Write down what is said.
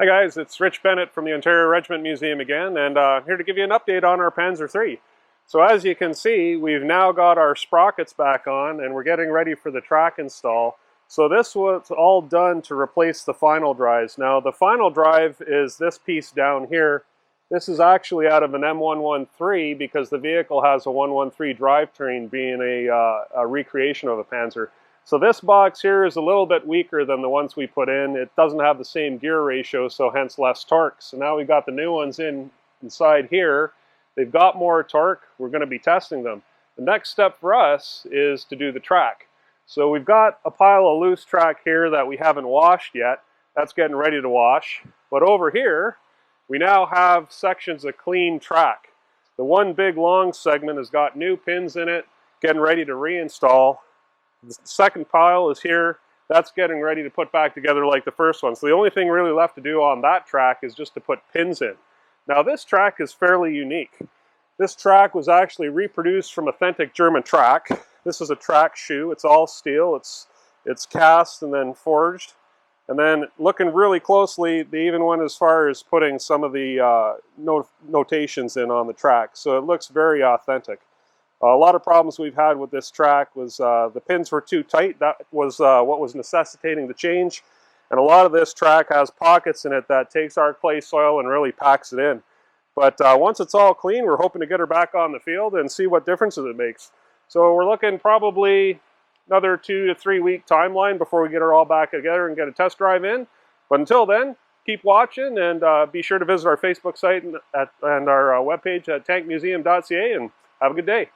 Hi guys, it's Rich Bennett from the Ontario Regiment Museum again, and here to give you an update on our Panzer III. So as you can see, we've now got our sprockets back on and we're getting ready for the track install. So this was all done to replace the final drives. Now the final drive is this piece down here. This is actually out of an M113 because the vehicle has a 113 drivetrain, being a recreation of a Panzer. So this box here is a little bit weaker than the ones we put in. It doesn't have the same gear ratio, so hence less torque. So now we've got the new ones inside here. They've got more torque. We're going to be testing them. The next step for us is to do the track. So we've got a pile of loose track here that we haven't washed yet. That's getting ready to wash. But over here, we now have sections of clean track. The one big long segment has got new pins in it, getting ready to reinstall. The second pile is here. That's getting ready to put back together like the first one. So the only thing really left to do on that track is just to put pins in. Now this track is fairly unique. This track was actually reproduced from authentic German track. This is a track shoe. It's all steel. It's cast and then forged. And then looking really closely, they even went as far as putting some of the notations in on the track. So it looks very authentic. A lot of problems we've had with this track was the pins were too tight. That was what was necessitating the change. And a lot of this track has pockets in it that takes our clay soil and really packs it in. But once it's all clean, we're hoping to get her back on the field and see what differences it makes. So we're looking probably another 2 to 3 week timeline before we get her all back together and get a test drive in. But until then, keep watching and be sure to visit our Facebook site and our webpage at tankmuseum.ca, and have a good day.